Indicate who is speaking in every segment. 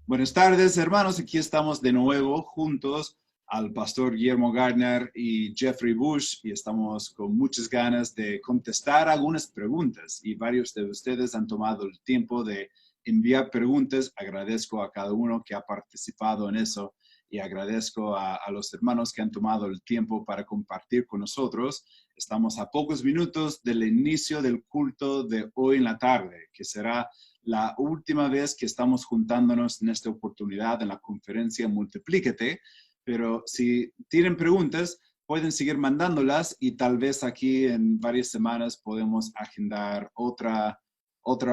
Speaker 1: Buenas tardes, hermanos. Aquí estamos de nuevo juntos al pastor Guillermo Gardner y Jeffrey Bush y estamos con muchas ganas de contestar algunas preguntas y varios de ustedes han tomado el tiempo de enviar preguntas. Agradezco a cada uno que ha participado en eso y agradezco a los hermanos que han tomado el tiempo para compartir con nosotros. Estamos a pocos minutos del inicio del culto de hoy en la tarde, que será la última vez que estamos juntándonos en esta oportunidad en la conferencia Multiplícate, pero si tienen preguntas, pueden seguir mandándolas y tal vez aquí en varias semanas podemos agendar otra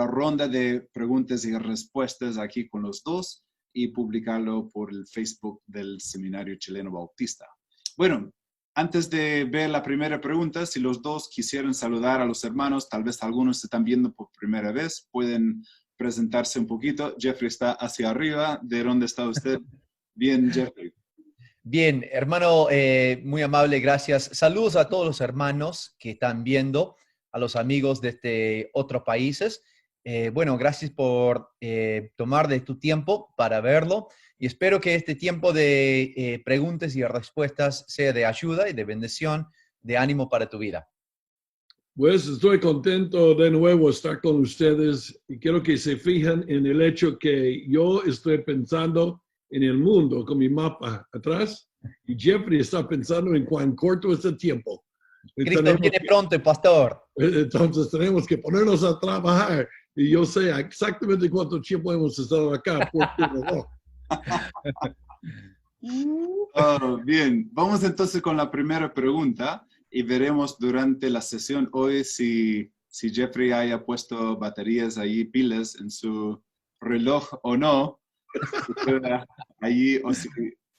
Speaker 1: ronda de preguntas y respuestas aquí con los dos y publicarlo por el Facebook del Seminario Chileno Bautista. Bueno, antes de ver la primera pregunta, si los dos quisieran saludar a los hermanos, tal vez algunos se están viendo por primera vez, pueden presentarse un poquito. Jeffrey está hacia arriba. ¿De dónde está usted? Bien, Jeffrey.
Speaker 2: Bien, hermano, muy amable, gracias. Saludos a todos los hermanos que están viendo, a los amigos de otros países. Bueno, gracias por tomar de tu tiempo para verlo y espero que este tiempo de preguntas y respuestas sea de ayuda y de bendición, de ánimo para tu vida.
Speaker 3: Pues estoy contento de nuevo estar con ustedes y quiero que se fijen en el hecho que yo estoy pensando en el mundo con mi mapa atrás y Jeffrey está pensando en cuán corto es el tiempo.
Speaker 2: Cristo viene pronto, pastor.
Speaker 3: Entonces tenemos que ponernos a trabajar y yo sé exactamente cuánto tiempo hemos estado acá por tu reloj.
Speaker 1: Bien, vamos entonces con la primera pregunta y veremos durante la sesión hoy si Jeffrey haya puesto baterías ahí, pilas en su reloj o no. Allí o si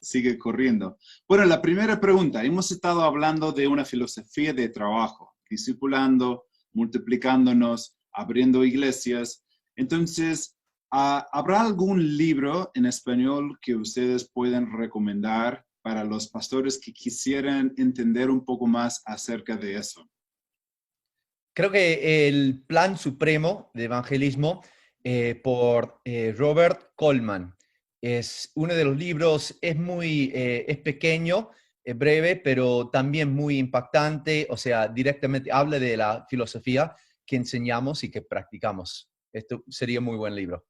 Speaker 1: sigue corriendo. Bueno, la primera pregunta. Hemos estado hablando de una filosofía de trabajo, discipulando, multiplicándonos, abriendo iglesias. Entonces, ¿habrá algún libro en español que ustedes pueden recomendar para los pastores que quisieran entender un poco más acerca de eso?
Speaker 2: Creo que el Plan Supremo de Evangelismo por Robert Coleman es uno de los libros, es pequeño, breve, pero también muy impactante, o sea, directamente habla de la filosofía que enseñamos y que practicamos. Esto sería un muy buen libro.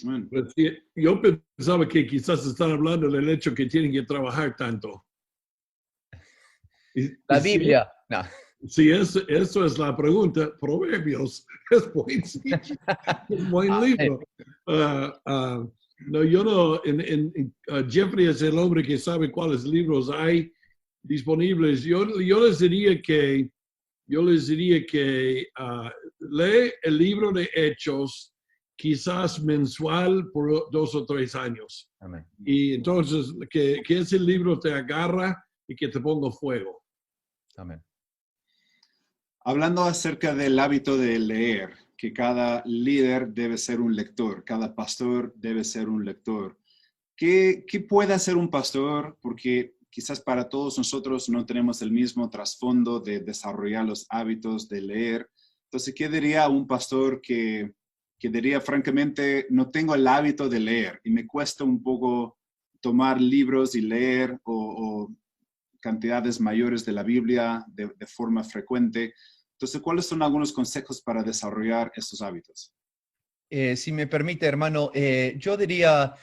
Speaker 1: Bueno.
Speaker 3: Pues, yo pensaba que quizás están hablando del hecho que tienen que trabajar tanto.
Speaker 2: La Biblia, no.
Speaker 3: Si eso es la pregunta, Proverbios es buen libro. No, yo no, Jeffrey es el hombre que sabe cuáles libros hay disponibles. Yo les diría que lee el libro de Hechos quizás mensual por 2 o 3 años.
Speaker 2: Amén.
Speaker 3: Y entonces que ese libro te agarra y que te ponga fuego.
Speaker 2: Amén.
Speaker 1: Hablando acerca del hábito de leer, que cada líder debe ser un lector, cada pastor debe ser un lector. ¿Qué puede hacer un pastor? Porque quizás para todos nosotros no tenemos el mismo trasfondo de desarrollar los hábitos de leer. Entonces, ¿qué diría un pastor que diría, francamente, no tengo el hábito de leer y me cuesta un poco tomar libros y leer o cantidades mayores de la Biblia de forma frecuente? Entonces, ¿cuáles son algunos consejos para desarrollar estos hábitos?
Speaker 2: Si me permite, hermano, yo diría,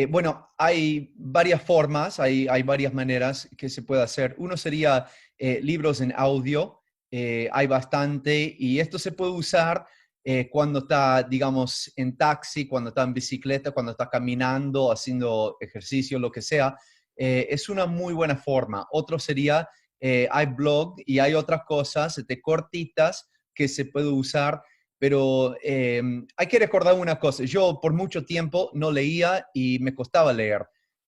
Speaker 2: bueno, hay varias formas, hay varias maneras que se puede hacer. Uno sería libros en audio, hay bastante, y esto se puede usar cuando está, digamos, en taxi, cuando está en bicicleta, cuando está caminando, haciendo ejercicio, lo que sea. Es una muy buena forma. Otro sería, hay blog y hay otras cosas cortitas que se puede usar, pero hay que recordar una cosa. Yo por mucho tiempo no leía y me costaba leer,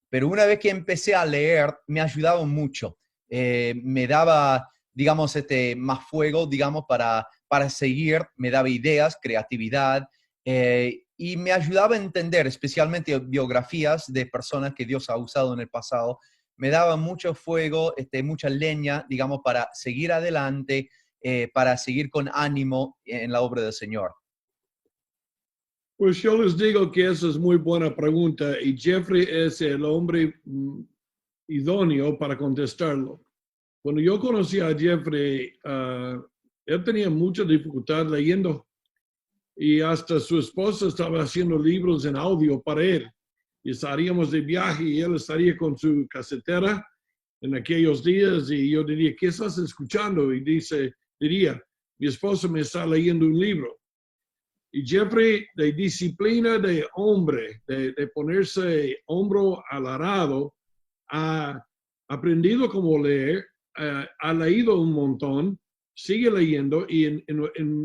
Speaker 2: pero una vez que empecé a leer me ayudaba mucho. Me daba, digamos, más fuego, digamos, para seguir, me daba ideas, creatividad, y me ayudaba a entender, especialmente biografías de personas que Dios ha usado en el pasado. Me daba mucho fuego, mucha leña, digamos, para seguir adelante, para seguir con ánimo en la obra del Señor.
Speaker 3: Pues yo les digo que esa es muy buena pregunta y Jeffrey es el hombre idóneo para contestarlo. Cuando yo conocí a Jeffrey, él tenía mucha dificultad leyendo y hasta su esposa estaba haciendo libros en audio para él. Y estaríamos de viaje y él estaría con su casetera en aquellos días y yo diría, ¿qué estás escuchando? Y diría, mi esposa me está leyendo un libro. Y Jeffrey, de disciplina de hombre, de ponerse hombro al arado, ha aprendido cómo leer, ha leído un montón, sigue leyendo y en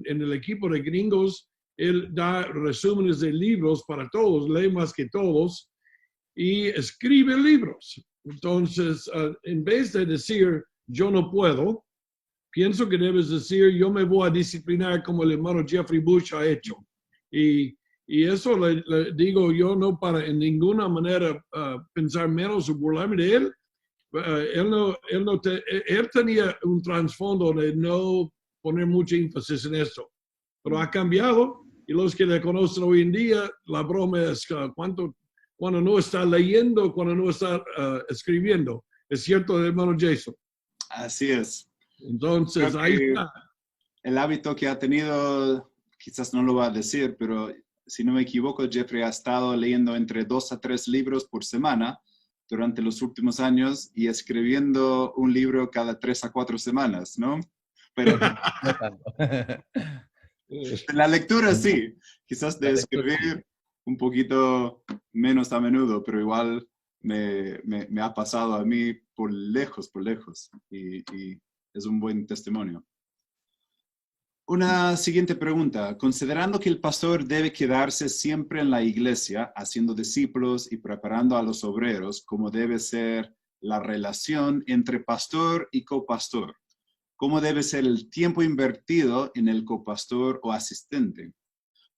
Speaker 3: el equipo de gringos, él da resúmenes de libros para todos, lee más que todos y escribe libros. Entonces, en vez de decir, yo no puedo, pienso que debes decir, yo me voy a disciplinar como el hermano Jeffrey Bush ha hecho. Y eso le digo yo no para en ninguna manera pensar menos o burlarme de él. Él tenía un trasfondo de no poner mucho énfasis en esto. Pero ha cambiado y los que le conocen hoy en día, la broma es cuando no está leyendo, cuando no está escribiendo. ¿Es cierto, hermano Jason?
Speaker 1: Así es.
Speaker 3: Entonces, ahí está.
Speaker 1: El hábito que ha tenido, quizás no lo va a decir, pero si no me equivoco, Jeffrey ha estado leyendo entre 2 a 3 libros por semana durante los últimos años y escribiendo un libro cada 3 a 4 semanas, ¿no? Pero
Speaker 2: No tanto.
Speaker 1: la lectura sí, quizás de escribir un poquito menos a menudo, pero igual me ha pasado a mí por lejos, y es un buen testimonio. Una siguiente pregunta. Considerando que el pastor debe quedarse siempre en la iglesia, haciendo discípulos y preparando a los obreros, ¿cómo debe ser la relación entre pastor y copastor? ¿Cómo debe ser el tiempo invertido en el copastor o asistente?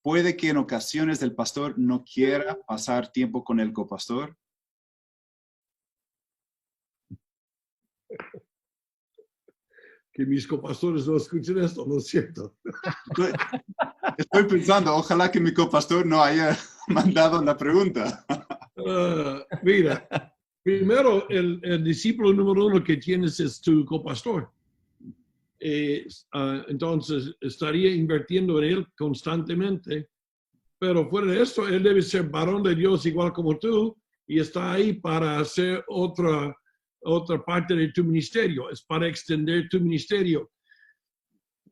Speaker 1: ¿Puede que en ocasiones el pastor no quiera pasar tiempo con el copastor?
Speaker 3: Que mis copastores no escuchen esto, ¿no es cierto?
Speaker 1: Estoy pensando, ojalá que mi copastor no haya mandado la pregunta.
Speaker 3: Mira, primero, el discípulo número 1 que tienes es tu copastor. Entonces, estaría invirtiendo en él constantemente, pero fuera de esto, él debe ser varón de Dios igual como tú y está ahí para hacer otra parte de tu ministerio, es para extender tu ministerio.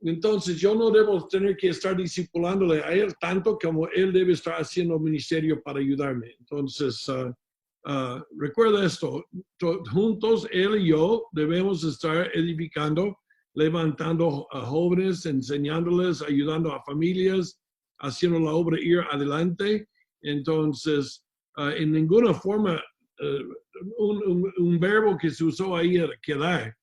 Speaker 3: Entonces, yo no debo tener que estar discipulándole a él tanto como él debe estar haciendo ministerio para ayudarme. Entonces, recuerda esto, juntos él y yo debemos estar edificando, levantando a jóvenes, enseñándoles, ayudando a familias, haciendo la obra ir adelante. Entonces, en ninguna forma, un verbo que se usó ahí era quedar.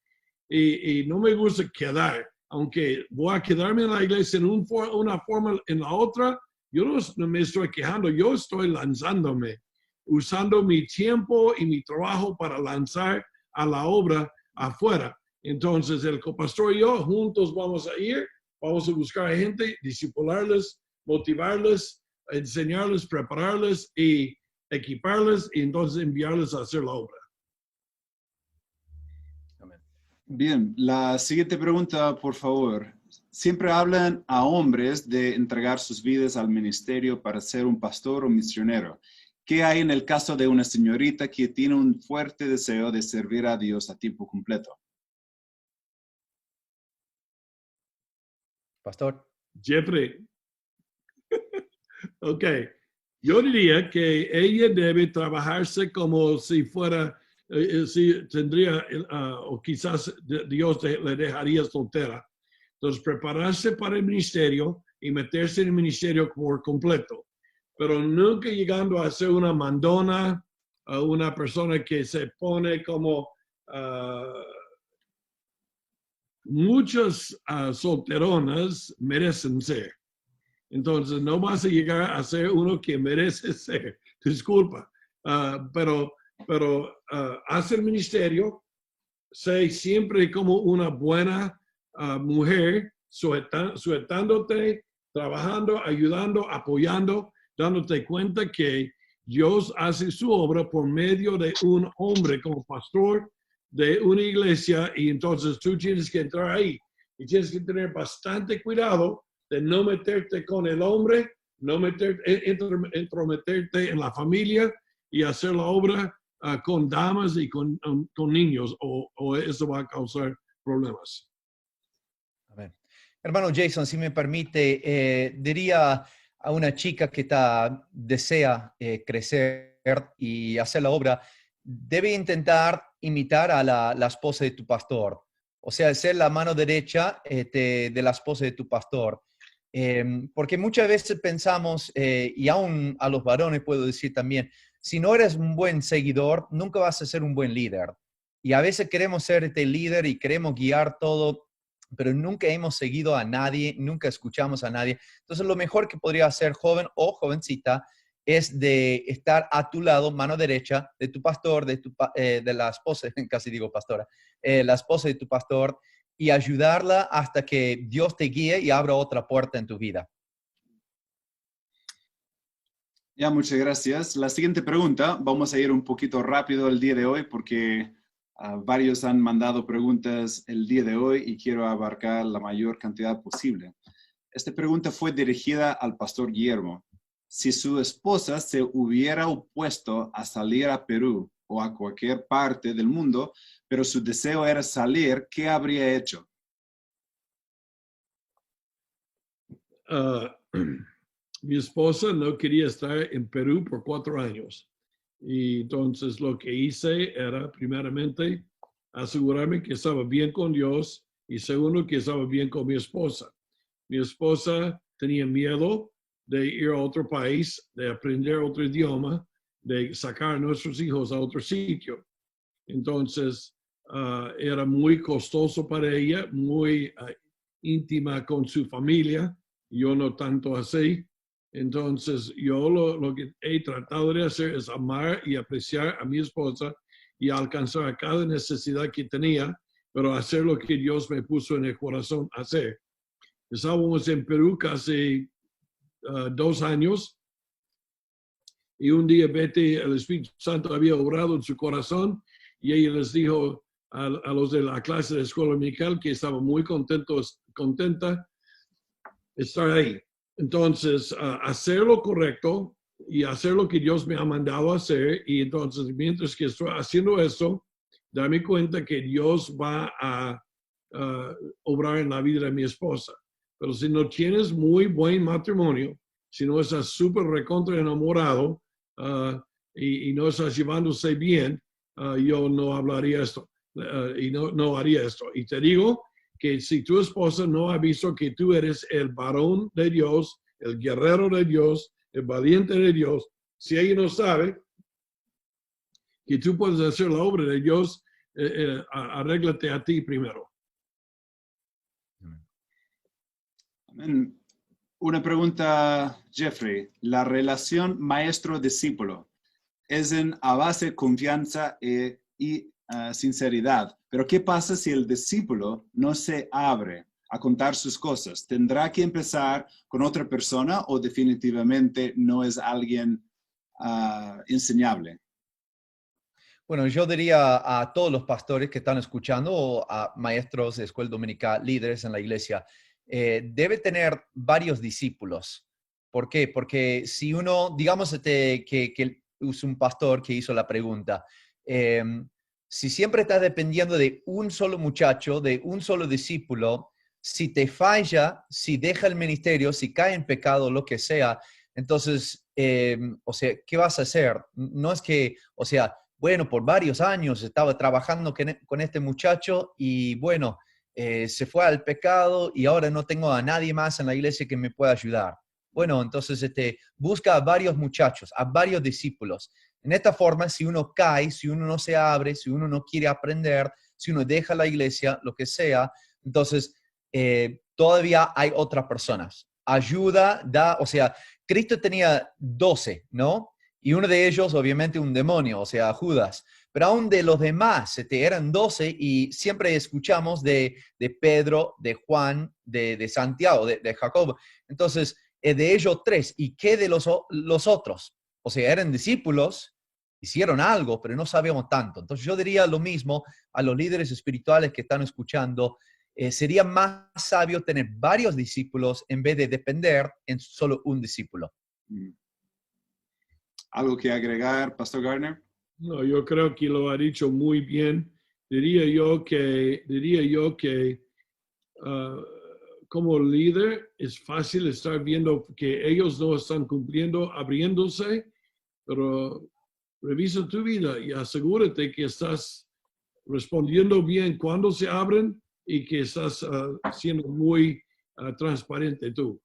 Speaker 3: Y no me gusta quedar, aunque voy a quedarme en la iglesia en una forma, en la otra, yo no me estoy quejando, yo estoy lanzándome, usando mi tiempo y mi trabajo para lanzar a la obra afuera. Entonces, el copastor y yo juntos vamos a ir, vamos a buscar a gente, discipularles, motivarles, enseñarles, prepararles y equiparles y entonces enviarles a hacer la obra.
Speaker 1: Bien, la siguiente pregunta, por favor. Siempre hablan a hombres de entregar sus vidas al ministerio para ser un pastor o misionero. ¿Qué hay en el caso de una señorita que tiene un fuerte deseo de servir a Dios a tiempo completo?
Speaker 2: Pastor.
Speaker 3: Jeffrey. Ok. Yo diría que ella debe trabajarse como si fuera, si tendría, o quizás Dios le dejaría soltera. Entonces, prepararse para el ministerio y meterse en el ministerio por completo. Pero nunca llegando a ser una mandona, una persona que se pone como muchas solteronas merecen ser. Entonces, no vas a llegar a ser uno que merece ser. Disculpa. Pero haz el ministerio, sé siempre como una buena mujer, sujetándote, trabajando, ayudando, apoyando, dándote cuenta que Dios hace su obra por medio de un hombre como pastor de una iglesia, y entonces tú tienes que entrar ahí y tienes que tener bastante cuidado de no meterte con el hombre, no entrometerte en la familia y hacer la obra con damas y con niños, o eso va a causar problemas.
Speaker 2: Amén. Hermano Jason, si me permite, diría a una chica que desea crecer y hacer la obra, debe intentar imitar a la esposa de tu pastor. O sea, ser la mano derecha de la esposa de tu pastor. Porque muchas veces pensamos, y aún a los varones puedo decir también, si no eres un buen seguidor, nunca vas a ser un buen líder. Y a veces queremos ser este líder y queremos guiar todo, pero nunca hemos seguido a nadie, nunca escuchamos a nadie. Entonces, lo mejor que podría hacer joven o jovencita es de estar a tu lado, mano derecha, de tu pastor, de la esposa, casi digo pastora, la esposa de tu pastor, y ayudarla hasta que Dios te guíe y abra otra puerta en tu vida.
Speaker 1: Ya, muchas gracias. La siguiente pregunta, vamos a ir un poquito rápido el día de hoy porque varios han mandado preguntas el día de hoy y quiero abarcar la mayor cantidad posible. Esta pregunta fue dirigida al pastor Guillermo. Si su esposa se hubiera opuesto a salir a Perú o a cualquier parte del mundo, pero su deseo era salir, ¿qué habría hecho?
Speaker 3: Mi esposa no quería estar en Perú por 4 años. Y entonces lo que hice era, primeramente, asegurarme que estaba bien con Dios y segundo, que estaba bien con mi esposa. Mi esposa tenía miedo de ir a otro país, de aprender otro idioma, de sacar a nuestros hijos a otro sitio. Entonces, era muy costoso para ella, muy íntima con su familia. Yo no tanto así. Entonces, yo lo que he tratado de hacer es amar y apreciar a mi esposa y alcanzar cada necesidad que tenía, pero hacer lo que Dios me puso en el corazón hacer. Estábamos en Perú casi 2 años y un día el Espíritu Santo había obrado en su corazón y ella les dijo a los de la clase de escuela dominical que estaba muy contenta de estar ahí. Entonces, hacer lo correcto y hacer lo que Dios me ha mandado hacer, y entonces mientras que estoy haciendo eso, darme cuenta que Dios va a obrar en la vida de mi esposa. Pero si no tienes muy buen matrimonio, si no estás súper recontra enamorado y no estás llevándose bien, yo no hablaría esto y no haría esto. Y te digo que si tu esposa no ha visto que tú eres el varón de Dios, el guerrero de Dios, el valiente de Dios, si ella no sabe que tú puedes hacer la obra de Dios, arréglate a ti primero.
Speaker 1: Amén. Una pregunta, Jeffrey. La relación maestro-discípulo es a base de confianza y sinceridad. Pero ¿qué pasa si el discípulo no se abre a contar sus cosas? ¿Tendrá que empezar con otra persona o definitivamente no es alguien enseñable?
Speaker 2: Bueno, yo diría a todos los pastores que están escuchando o a maestros de escuela dominical, líderes en la iglesia, debe tener varios discípulos. ¿Por qué? Porque si uno, digamos que es un pastor que hizo la pregunta, si siempre estás dependiendo de un solo muchacho, de un solo discípulo, si te falla, si deja el ministerio, si cae en pecado, lo que sea, entonces, o sea, ¿qué vas a hacer? No es que, o sea, bueno, por varios años estaba trabajando con este muchacho y bueno, se fue al pecado y ahora no tengo a nadie más en la iglesia que me pueda ayudar. Bueno, entonces busca a varios muchachos, a varios discípulos. En esta forma, si uno cae, si uno no se abre, si uno no quiere aprender, si uno deja la iglesia, lo que sea, entonces todavía hay otras personas. Ayuda, o sea, Cristo tenía 12, ¿no? Y uno de ellos, obviamente, un demonio, o sea, Judas. Pero aún de los demás, eran 12 y siempre escuchamos de Pedro, de Juan, de Santiago, de Jacob. Entonces, de ellos 3, ¿y qué de los otros? O sea, eran discípulos, hicieron algo, pero no sabíamos tanto. Entonces yo diría lo mismo a los líderes espirituales que están escuchando. Sería más sabio tener varios discípulos en vez de depender en solo un discípulo.
Speaker 1: ¿Algo que agregar, Pastor Gardner?
Speaker 3: No, yo creo que lo ha dicho muy bien. Diría yo que como líder es fácil estar viendo que ellos no están cumpliendo, abriéndose, pero revisa tu vida y asegúrate que estás respondiendo bien cuando se abren y que estás siendo muy transparente tú.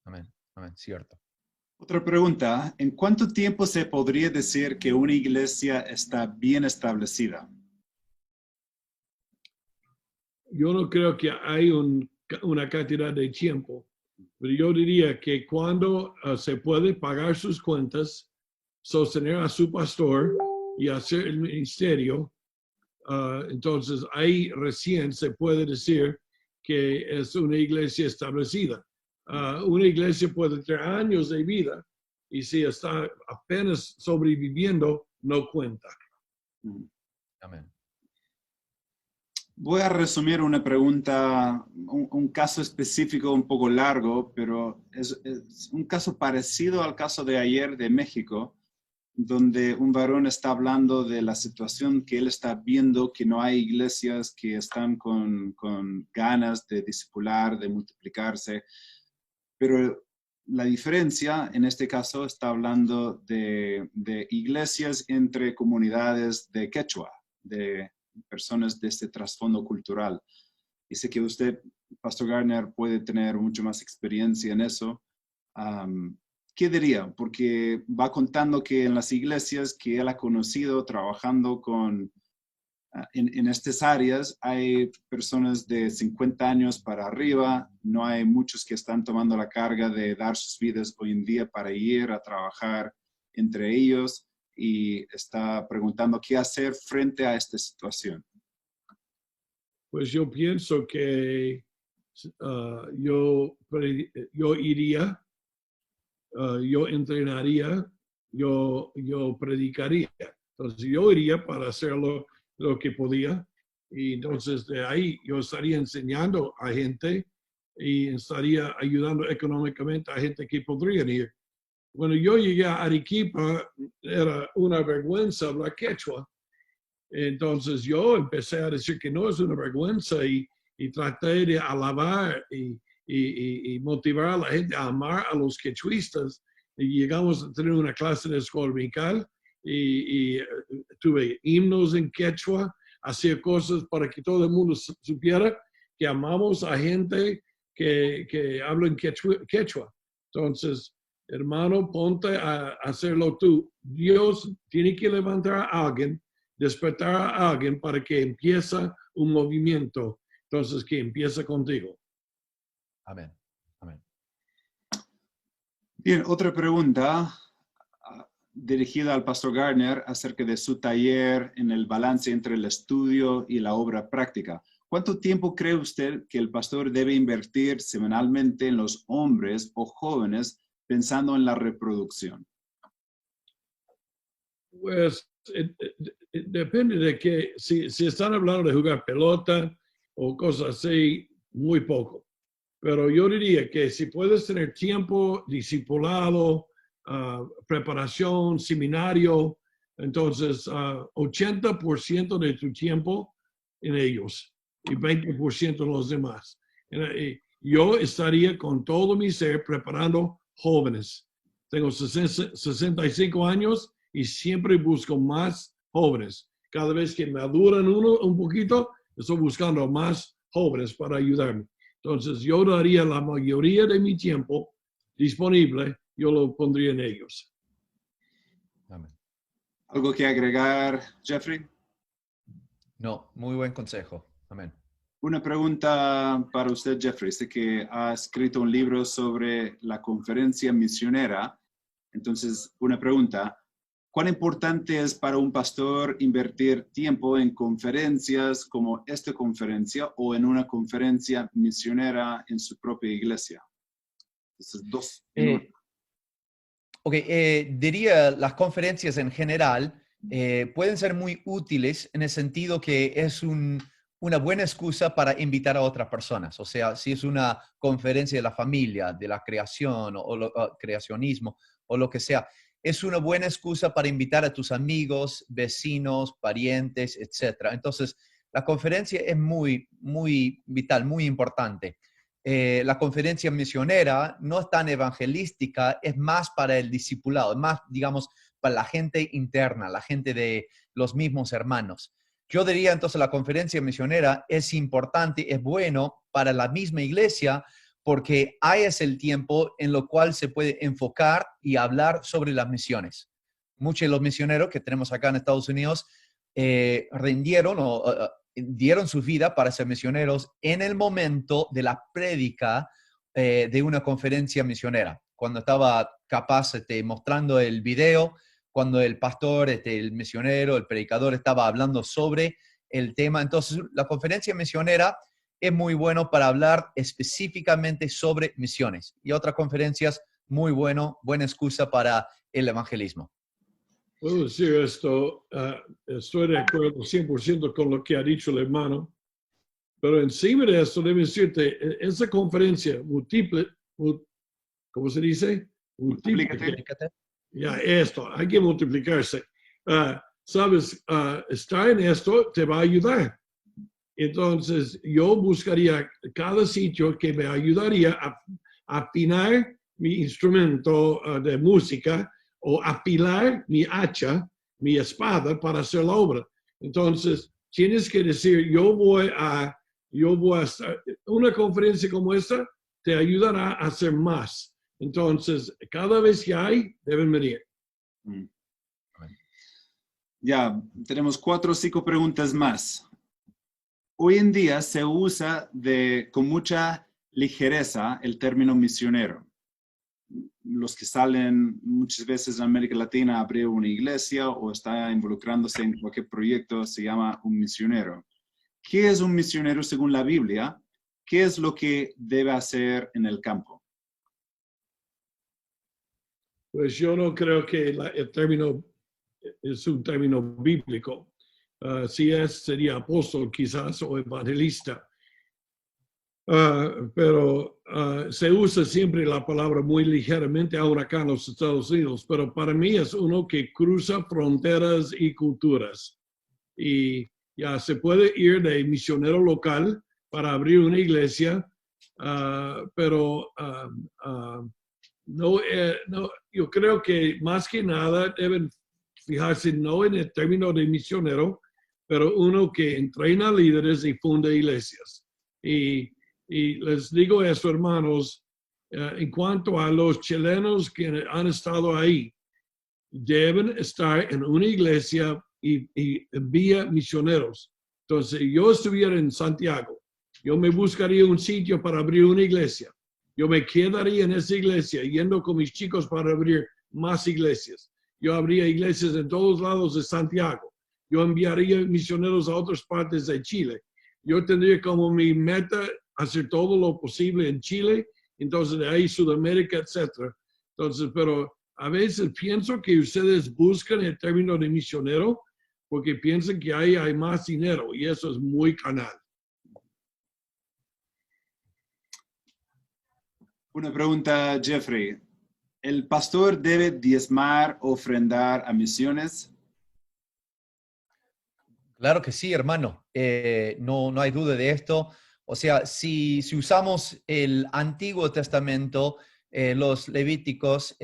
Speaker 2: Amén, amén, cierto.
Speaker 1: Otra pregunta, ¿en cuánto tiempo se podría decir que una iglesia está bien establecida?
Speaker 3: Yo no creo que hay una cantidad de tiempo, pero yo diría que cuando se puede pagar sus cuentas, sostener a su pastor y hacer el ministerio, entonces ahí recién se puede decir que es una iglesia establecida. Una iglesia puede tener años de vida y si está apenas sobreviviendo, no cuenta.
Speaker 2: Amén.
Speaker 1: Voy a resumir una pregunta, un caso específico un poco largo, pero es un caso parecido al caso de ayer de México, donde un varón está hablando de la situación que él está viendo, que no hay iglesias que están con ganas de discipular, de multiplicarse, pero la diferencia en este caso está hablando de iglesias entre comunidades de quechua, de personas de este trasfondo cultural. Y sé que usted, Pastor Gardner, puede tener mucho más experiencia en eso. ¿Qué diría? Porque va contando que en las iglesias que él ha conocido trabajando en estas áreas hay personas de 50 años para arriba, no hay muchos que están tomando la carga de dar sus vidas hoy en día para ir a trabajar entre ellos y está preguntando qué hacer frente a esta situación.
Speaker 3: Pues yo pienso que yo iría, yo entrenaría, yo predicaría. Entonces yo iría para hacer lo que podía y entonces de ahí yo estaría enseñando a gente y estaría ayudando económicamente a gente que podrían ir. Cuando yo llegué a Arequipa era una vergüenza hablar quechua. Entonces yo empecé a decir que no es una vergüenza y traté de alabar y motivar a la gente a amar a los quechuistas. Y llegamos a tener una clase de escuela dominical y tuve himnos en quechua, hacía cosas para que todo el mundo supiera que amamos a gente que habla en quechua. Entonces, hermano, ponte a hacerlo tú. Dios tiene que levantar a alguien, despertar a alguien para que empiece un movimiento. Entonces, que empiece contigo.
Speaker 2: Amén. Amén.
Speaker 1: Bien, otra pregunta dirigida al Pastor Gardner acerca de su taller en el balance entre el estudio y la obra práctica. ¿Cuánto tiempo cree usted que el pastor debe invertir semanalmente en los hombres o jóvenes pensando en la reproducción?
Speaker 3: Pues depende de que si están hablando de jugar pelota o cosas así, muy poco. Pero yo diría que si puedes tener tiempo, discipulado, preparación, seminario, entonces 80% de tu tiempo en ellos y 20% en los demás. Yo estaría con todo mi ser preparando jóvenes. Tengo 65 años y siempre busco más jóvenes. Cada vez que maduran un poquito, estoy buscando más jóvenes para ayudarme. Entonces, yo daría la mayoría de mi tiempo disponible, yo lo pondría en ellos.
Speaker 2: Amén.
Speaker 1: ¿Algo que agregar, Jeffrey?
Speaker 2: No, muy buen consejo. Amén.
Speaker 1: Una pregunta para usted, Jeffrey. Sé que ha escrito un libro sobre la conferencia misionera. Entonces, una pregunta. ¿Cuán importante es para un pastor invertir tiempo en conferencias como esta conferencia o en una conferencia misionera en su propia iglesia? Entonces, 2
Speaker 2: Eh,
Speaker 1: minutos.
Speaker 2: Ok, diría las conferencias en general pueden ser muy útiles en el sentido que es una buena excusa para invitar a otras personas. O sea, si es una conferencia de la familia, de la creación creacionismo o lo que sea, es una buena excusa para invitar a tus amigos, vecinos, parientes, etc. Entonces, la conferencia es muy, muy vital, muy importante. La conferencia misionera no es tan evangelística, es más para el discipulado, es más, digamos, para la gente interna, la gente de los mismos hermanos. Yo diría entonces la conferencia misionera es importante, es bueno para la misma iglesia porque ahí es el tiempo en lo cual se puede enfocar y hablar sobre las misiones. Muchos de los misioneros que tenemos acá en Estados Unidos rindieron o dieron su vida para ser misioneros en el momento de la prédica de una conferencia misionera, cuando estaba capaz mostrando el video, cuando el pastor, el misionero, el predicador estaba hablando sobre el tema. Entonces, la conferencia misionera es muy bueno para hablar específicamente sobre misiones y otras conferencias muy buena excusa para el evangelismo.
Speaker 3: Puedo decir esto, estoy de acuerdo 100% con lo que ha dicho el hermano, pero encima de esto debo decirte, esa conferencia múltiple, ¿cómo se dice?
Speaker 1: Multiplícate.
Speaker 3: Ya, esto, hay que multiplicarse. Sabes, estar en esto te va a ayudar. Entonces, yo buscaría cada sitio que me ayudaría a afinar mi instrumento de música o apilar mi hacha, mi espada para hacer la obra. Entonces, tienes que decir, yo voy a estar, una conferencia como esta te ayudará a hacer más. Entonces, cada vez que hay, deben venir.
Speaker 1: Ya, tenemos 4 o 5 preguntas más. Hoy en día se usa con mucha ligereza el término misionero. Los que salen muchas veces en América Latina a abrir una iglesia o está involucrándose en cualquier proyecto se llama un misionero. ¿Qué es un misionero según la Biblia? ¿Qué es lo que debe hacer en el campo?
Speaker 3: Pues yo no creo que el término es un término bíblico. Si sería apóstol quizás o evangelista. Pero se usa siempre la palabra muy ligeramente ahora acá en los Estados Unidos, pero para mí es uno que cruza fronteras y culturas. Y ya se puede ir de misionero local para abrir una iglesia, pero no, yo creo que más que nada deben fijarse no en el término de misionero, pero uno que entrena líderes y funda iglesias. Y les digo eso, hermanos, en cuanto a los chilenos que han estado ahí, deben estar en una iglesia y envía misioneros. Entonces, yo estuviera en Santiago, yo me buscaría un sitio para abrir una iglesia. Yo me quedaría en esa iglesia yendo con mis chicos para abrir más iglesias. Yo abriría iglesias en todos lados de Santiago. Yo enviaría misioneros a otras partes de Chile. Yo tendría como mi meta hacer todo lo posible en Chile, entonces de ahí Sudamérica, etc. Entonces, pero a veces pienso que ustedes buscan el término de misionero porque piensan que ahí hay más dinero y eso es muy canal.
Speaker 1: Una pregunta, Jeffrey. ¿El pastor debe diezmar, ofrendar a misiones?
Speaker 2: Claro que sí, hermano. No hay duda de esto. O sea, si usamos el Antiguo Testamento, los levíticos,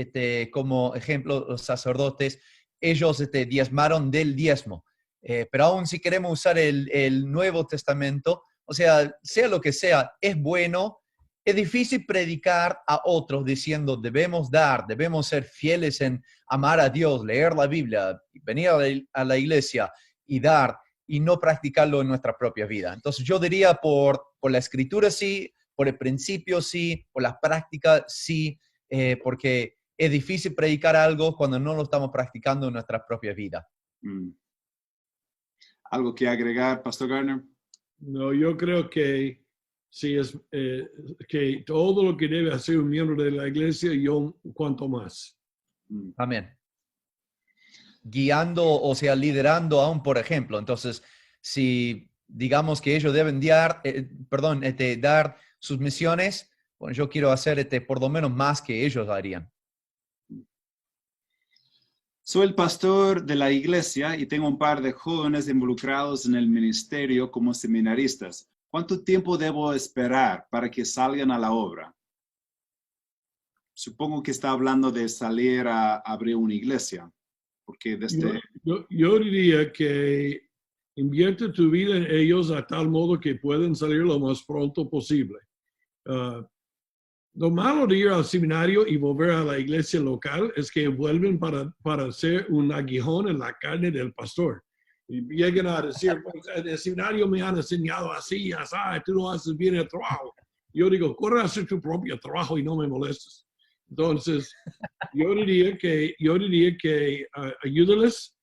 Speaker 2: como ejemplo, los sacerdotes, ellos diezmaron del diezmo. Pero aún si queremos usar el Nuevo Testamento, o sea lo que sea, es bueno. Es difícil predicar a otros diciendo debemos dar, debemos ser fieles en amar a Dios, leer la Biblia, venir a la iglesia y dar y no practicarlo en nuestra propia vida. Entonces yo diría por la escritura sí, por el principio sí, por la práctica sí, porque es difícil predicar algo cuando no lo estamos practicando en nuestra propia vida.
Speaker 1: ¿Algo que agregar, Pastor Gardner?
Speaker 3: No, yo creo que si es que todo lo que debe hacer un miembro de la iglesia, yo cuanto más.
Speaker 2: Amén. Guiando, o sea, liderando aún, por ejemplo. Entonces, si digamos que ellos deben dar sus misiones, bueno, yo quiero hacer por lo menos más que ellos harían.
Speaker 1: Soy el pastor de la iglesia y tengo un par de jóvenes involucrados en el ministerio como seminaristas. ¿Cuánto tiempo debo esperar para que salgan a la obra? Supongo que está hablando de salir a abrir una iglesia, porque desde...
Speaker 3: Yo diría que invierte tu vida en ellos a tal modo que pueden salir lo más pronto posible. Lo malo de ir al seminario y volver a la iglesia local es que vuelven para ser un aguijón en la carne del pastor. Y llegan a decir, pues, en el seminario me han enseñado así, así, tú no haces bien el trabajo. Yo digo, corre a hacer tu propio trabajo y no me molestes. Entonces, yo diría que ayúdales.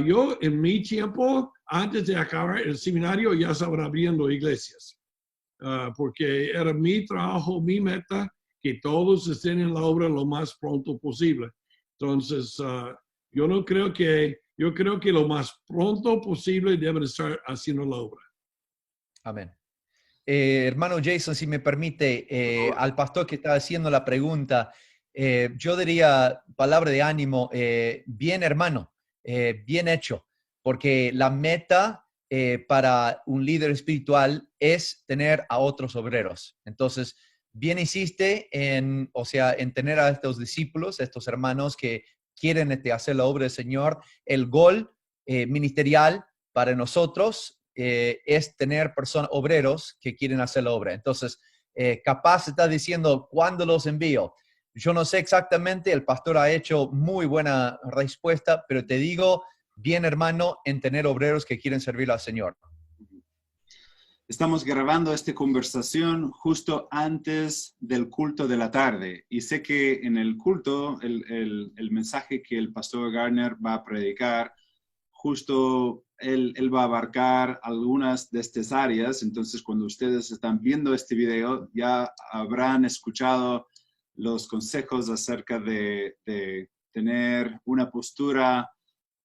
Speaker 3: Yo, en mi tiempo, antes de acabar el seminario, ya estaban abriendo iglesias. Porque era mi trabajo, mi meta, que todos estén en la obra lo más pronto posible. Entonces, yo creo que lo más pronto posible deben estar haciendo la obra.
Speaker 2: Amén. Hermano Jason, si me permite, al pastor que está haciendo la pregunta, yo diría palabra de ánimo, bien hermano, bien hecho, porque la meta para un líder espiritual es tener a otros obreros. Entonces, bien hiciste en tener a estos discípulos, estos hermanos que quieren hacer la obra del Señor. El gol ministerial para nosotros es tener obreros que quieren hacer la obra. Entonces, capaz está diciendo, ¿cuándo los envío? Yo no sé exactamente, el pastor ha hecho muy buena respuesta, pero te digo, bien hermano, en tener obreros que quieren servir al Señor.
Speaker 1: Estamos grabando esta conversación justo antes del culto de la tarde y sé que en el culto el mensaje que el pastor Gardner va a predicar, justo él va a abarcar algunas de estas áreas. Entonces, cuando ustedes están viendo este video, ya habrán escuchado los consejos acerca de tener una postura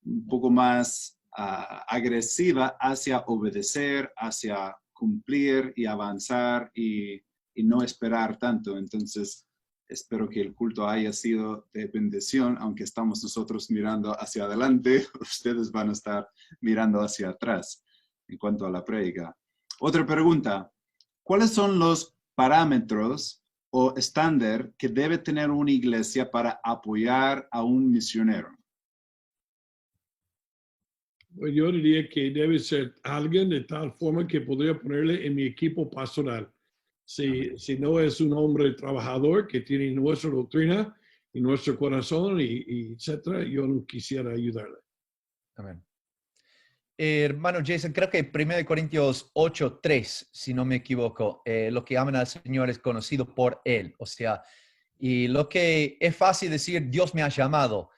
Speaker 1: un poco más agresiva hacia obedecer, hacia cumplir y avanzar y no esperar tanto. Entonces, espero que el culto haya sido de bendición, aunque estamos nosotros mirando hacia adelante, ustedes van a estar mirando hacia atrás en cuanto a la prédica. Otra pregunta, ¿cuáles son los parámetros o estándar que debe tener una iglesia para apoyar a un misionero?
Speaker 3: Yo diría que debe ser alguien de tal forma que podría ponerle en mi equipo pastoral. Si no es un hombre trabajador que tiene nuestra doctrina y nuestro corazón, y etcétera, yo no quisiera ayudarle.
Speaker 2: Amén. Hermano Jason, creo que 1 Corintios 8:3, si no me equivoco, lo que aman al Señor es conocido por Él. O sea, y lo que es fácil decir, Dios me ha llamado,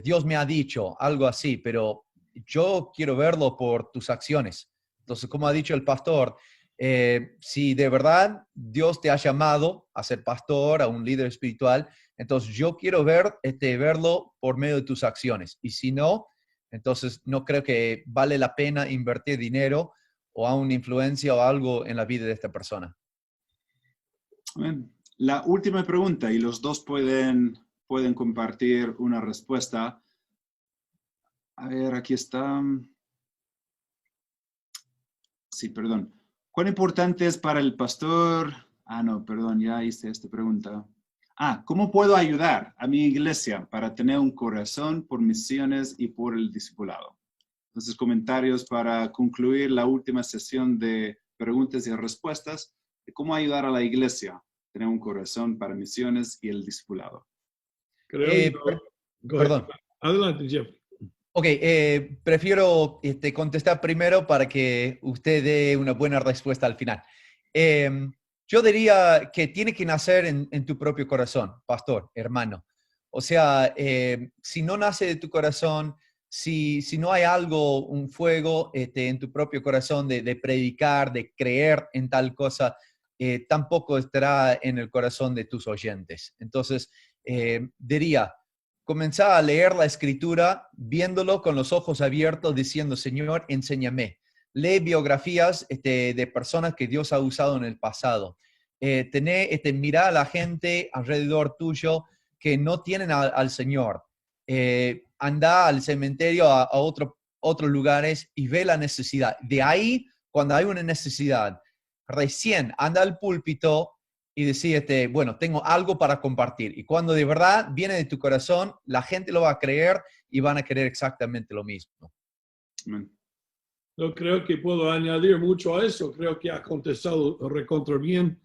Speaker 2: Dios me ha dicho, algo así, pero yo quiero verlo por tus acciones. Entonces, como ha dicho el pastor, si de verdad Dios te ha llamado a ser pastor, a un líder espiritual, entonces yo quiero verlo por medio de tus acciones. Y si no, entonces no creo que vale la pena invertir dinero o a una influencia o algo en la vida de esta persona.
Speaker 1: Amén. La última pregunta, y los dos pueden compartir una respuesta. A ver, aquí está. Sí, perdón. ¿Cuán importante es para el pastor? No, perdón, ya hice esta pregunta. ¿Cómo puedo ayudar a mi iglesia para tener un corazón por misiones y por el discipulado? Entonces, comentarios para concluir la última sesión de preguntas y respuestas de cómo ayudar a la iglesia a tener un corazón para misiones y el discipulado.
Speaker 2: Perdón.
Speaker 3: Adelante, Jeff.
Speaker 2: Ok, prefiero contestar primero para que usted dé una buena respuesta al final. Yo diría que tiene que nacer en tu propio corazón, pastor, hermano. O sea, si no nace de tu corazón, si no hay algo, un fuego en tu propio corazón de predicar, de creer en tal cosa, tampoco estará en el corazón de tus oyentes. Entonces, diría, comenzar a leer la Escritura, viéndolo con los ojos abiertos, diciendo, Señor, enséñame. Lee biografías de personas que Dios ha usado en el pasado. Mira a la gente alrededor tuyo que no tienen al Señor. Anda al cementerio, a otros lugares y ve la necesidad. De ahí, cuando hay una necesidad, recién anda al púlpito y decídete, bueno, tengo algo para compartir. Y cuando de verdad viene de tu corazón, la gente lo va a creer y van a querer exactamente lo mismo.
Speaker 1: Amén.
Speaker 3: No creo que puedo añadir mucho a eso. Creo que ha contestado recontra bien.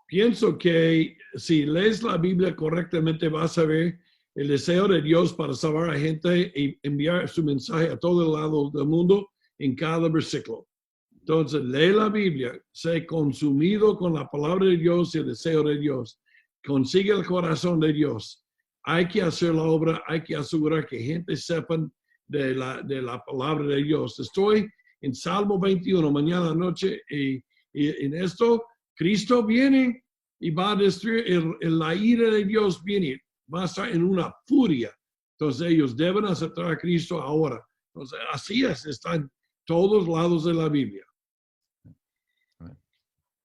Speaker 3: Pienso que si lees la Biblia correctamente vas a ver el deseo de Dios para salvar a gente y enviar su mensaje a todo el lado del mundo en cada versículo. Entonces, lee la Biblia, sé consumido con la palabra de Dios y el deseo de Dios. Consigue el corazón de Dios. Hay que hacer la obra, hay que asegurar que gente sepan de la palabra de Dios. Estoy en Salmo 21 mañana noche y en esto Cristo viene y va a destruir, la ira de Dios viene, va a estar en una furia. Entonces ellos deben aceptar a Cristo ahora. Entonces así es, está en todos lados de la Biblia.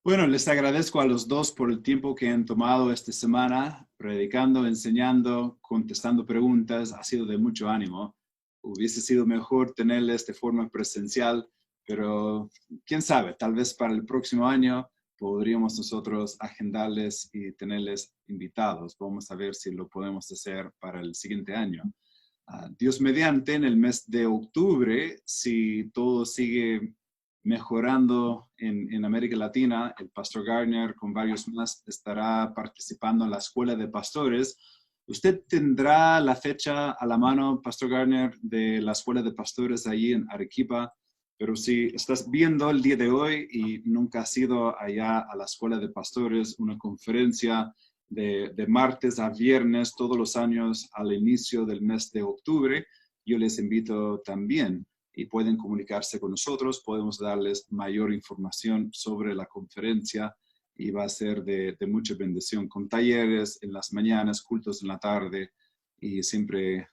Speaker 1: Bueno, les agradezco a los dos por el tiempo que han tomado esta semana, predicando, enseñando, contestando preguntas. Ha sido de mucho ánimo. Hubiese sido mejor tenerles de forma presencial, pero quién sabe, tal vez para el próximo año podríamos nosotros agendarles y tenerles invitados. Vamos a ver si lo podemos hacer para el siguiente año. Dios mediante, en el mes de octubre, si todo sigue mejorando en América Latina, el pastor Gardner con varios más estará participando en la Escuela de Pastores. ¿Usted tendrá la fecha a la mano, pastor Gardner, de la Escuela de Pastores allí en Arequipa? Pero si estás viendo el día de hoy y nunca has ido allá a la Escuela de Pastores, una conferencia de martes a viernes todos los años al inicio del mes de octubre, yo les invito también y pueden comunicarse con nosotros, podemos darles mayor información sobre la conferencia y va a ser de mucha bendición, con talleres en las mañanas, cultos en la tarde y siempre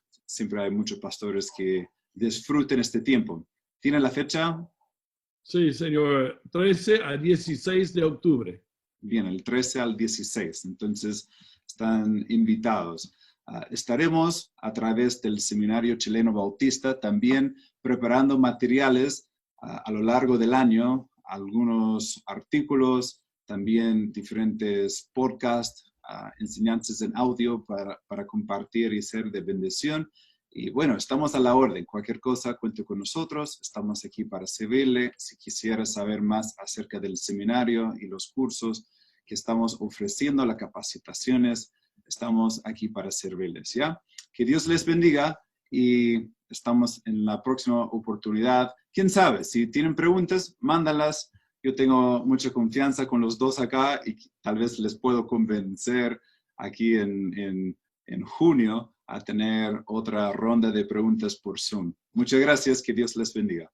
Speaker 1: hay muchos pastores que disfruten este tiempo. ¿Tiene la fecha?
Speaker 3: Sí, señor, 13 a 16 de octubre.
Speaker 1: Bien, el 13 al 16, entonces están invitados. Estaremos a través del Seminario Chileno Bautista también preparando materiales a lo largo del año, algunos artículos, también diferentes podcasts, enseñanzas en audio para compartir y ser de bendición. Y bueno, estamos a la orden. Cualquier cosa, cuente con nosotros. Estamos aquí para servirle. Si quisiera saber más acerca del seminario y los cursos que estamos ofreciendo, las capacitaciones, estamos aquí para servirles, ¿ya? Que Dios les bendiga y estamos en la próxima oportunidad. ¿Quién sabe? Si tienen preguntas, mándalas. Yo tengo mucha confianza con los dos acá y tal vez les puedo convencer aquí en junio a tener otra ronda de preguntas por Zoom. Muchas gracias. Que Dios les bendiga.